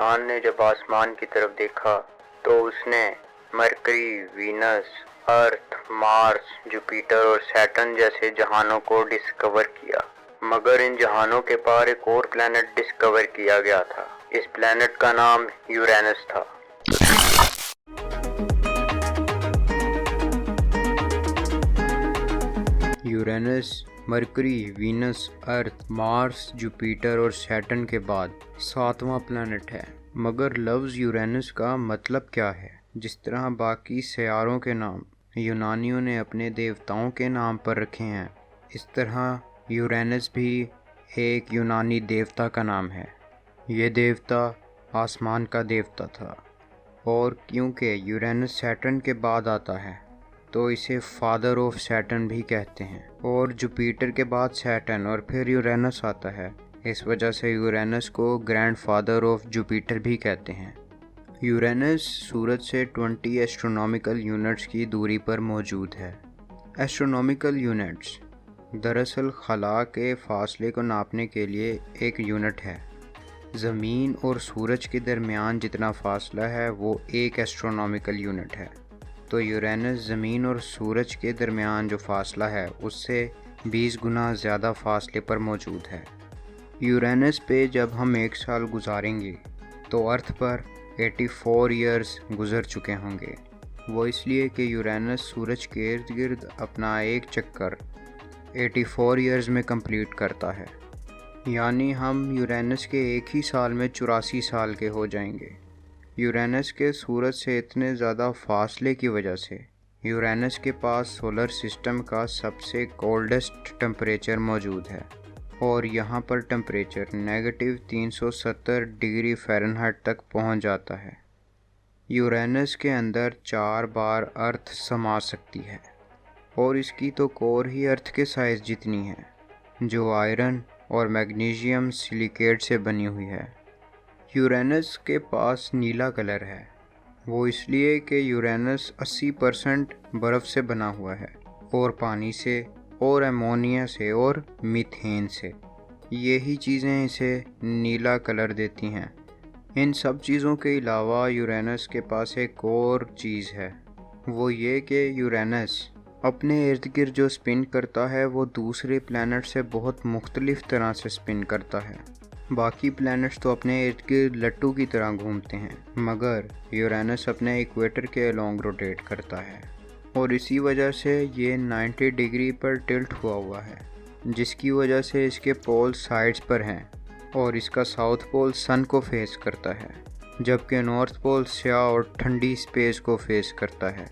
इंसान ने जब आसमान की तरफ देखा तो उसने मरकरी, वीनस, अर्थ, मार्स, जुपिटर और सैटर्न जैसे जहानों को डिस्कवर किया। मगर इन जहानों के पार एक और प्लैनेट डिस्कवर किया गया था। इस प्लैनेट का नाम यूरेनस था। यूरेनस मरकरी, वीनस, अर्थ, मार्स, जुपिटर और सैटर्न के बाद 7वां प्लैनेट है। मगर लफ्ज़ यूरेनस का मतलब क्या है? जिस तरह बाकी सैयारों के नाम यूनानियों ने अपने देवताओं के नाम पर रखे हैं, इस तरह यूरेनस भी एक यूनानी देवता का नाम है। ये देवता आसमान का देवता था, और क्योंकि यूरेनस सैटर्न के बाद आता है तो इसे फादर ऑफ सैटर्न भी कहते हैं। और जुपिटर के बाद सैटर्न और फिर यूरेनस आता है, इस वजह से यूरेनस को ग्रैंड फादर ऑफ जुपिटर भी कहते हैं। यूरेनस सूरज से 20 एस्ट्रोनॉमिकल यूनिट्स की दूरी पर मौजूद है। एस्ट्रोनॉमिकल यूनिट्स दरअसल खला के फासले को नापने के लिए एक यूनिट है। ज़मीन और सूरज के दरमियान जितना फासला है वो एक एस्ट्रोनॉमिकल यूनिट है। तो यूरेनस ज़मीन और सूरज के दरमियान जो फासला है उससे 20 गुना ज़्यादा फासले पर मौजूद है। यूरेनस पे जब हम 1 साल गुजारेंगे तो अर्थ पर 84 ईयर्स गुज़र चुके होंगे। वो इसलिए कि यूरेनस सूरज के इर्द गिर्द अपना एक चक्कर 84 ईयर्स में कंप्लीट करता है। यानी हम यूरेनस के एक ही साल में 84 साल के हो जाएंगे। यूरेनस के सूरज से इतने ज़्यादा फासले की वजह से यूरेनस के पास सोलर सिस्टम का सबसे कोल्डेस्ट टेम्परेचर मौजूद है, और यहाँ पर टेम्परेचर -370 डिग्री फ़ारेनहाइट तक पहुँच जाता है। यूरेनस के अंदर 4 बार अर्थ समा सकती है, और इसकी तो कोर ही अर्थ के साइज़ जितनी है, जो आयरन और मैग्नीशियम सिलिकेट से बनी हुई है। यूरेनस के पास नीला कलर है, वो इसलिए कि यूरेनस 80% बर्फ़ से बना हुआ है, और पानी से, और अमोनिया से, और मीथेन से। यही चीज़ें इसे नीला कलर देती हैं। इन सब चीज़ों के अलावा यूरेनस के पास एक और चीज़ है, वो ये कि यूरेनस अपने इर्द गिर्द जो स्पिन करता है वो दूसरे प्लैनेट से बहुत मुख्तलिफ तरह से स्पिन करता है। बाकी प्लैनेट्स तो अपने इर्द गिर्द लट्टू की तरह घूमते हैं, मगर यूरेनस अपने इक्वेटर के अलोंग रोटेट करता है, और इसी वजह से ये 90 डिग्री पर टिल्ट हुआ है, जिसकी वजह से इसके पोल साइड्स पर हैं, और इसका साउथ पोल सन को फेस करता है, जबकि नॉर्थ पोल स्याह और ठंडी स्पेस को फेस करता है।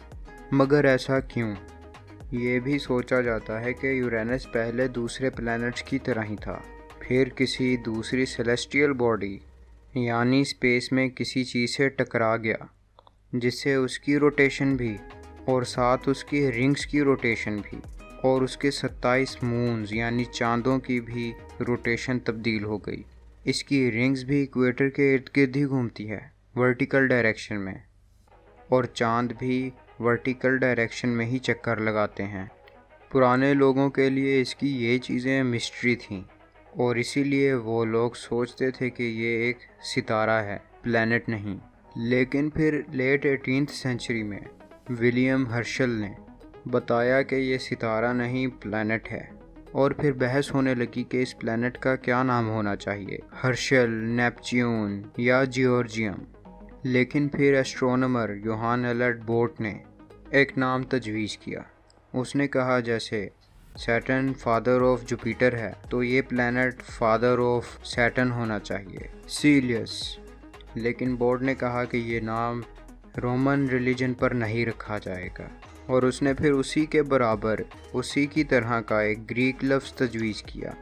मगर ऐसा क्यों? ये भी सोचा जाता है कि यूरेनस पहले दूसरे प्लैनेट्स की तरह ही था, फिर किसी दूसरी सेलेस्टियल बॉडी यानी स्पेस में किसी चीज़ से टकरा गया, जिससे उसकी रोटेशन भी, और साथ उसकी रिंग्स की रोटेशन भी, और उसके 27 मून्स यानी चांदों की भी रोटेशन तब्दील हो गई। इसकी रिंग्स भी इक्वेटर के इर्द गिर्द ही घूमती है, वर्टिकल डायरेक्शन में, और चांद भी वर्टिकल डायरेक्शन में ही चक्कर लगाते हैं। पुराने लोगों के लिए इसकी ये चीज़ें मिस्ट्री थीं, और इसीलिए वो लोग सोचते थे कि ये एक सितारा है, प्लैनेट नहीं। लेकिन फिर लेट 18th सेंचुरी में विलियम हर्शल ने बताया कि ये सितारा नहीं, प्लैनेट है, और फिर बहस होने लगी कि इस प्लैनेट का क्या नाम होना चाहिए, हर्शल, नेपच्यून या जियोर्जियम। लेकिन फिर एस्ट्रोनॉमर योहान एलर्ट बोट ने एक नाम तजवीज़ किया। उसने कहा जैसे सैटर्न फादर ऑफ जुपिटर है तो ये प्लैनेट फादर ऑफ सैटर्न होना चाहिए, सीलियस। लेकिन बोर्ड ने कहा कि ये नाम रोमन रिलीजन पर नहीं रखा जाएगा, और उसने फिर उसी के बराबर, उसी की तरह का एक ग्रीक लफ्ज़ तजवीज़ किया,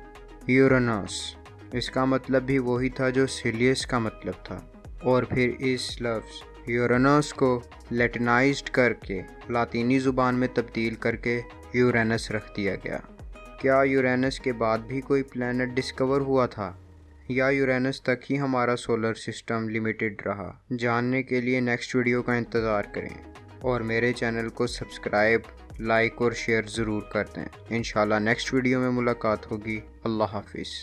यूरेनस। इसका मतलब भी वही था जो सीलियस का मतलब था, और फिर इस लफ्ज़ यूरेनस को लैटिनाइज्ड करके लातीनी ज़ुबान में तब्दील करके यूरेनस रख दिया गया। क्या यूरेनस के बाद भी कोई प्लैनेट डिस्कवर हुआ था, या यूरेनस तक ही हमारा सोलर सिस्टम लिमिटेड रहा? जानने के लिए नेक्स्ट वीडियो का इंतज़ार करें, और मेरे चैनल को सब्सक्राइब, लाइक और शेयर ज़रूर कर दें। इंशाल्लाह नेक्स्ट वीडियो में मुलाकात होगी। अल्लाह हाफिज़।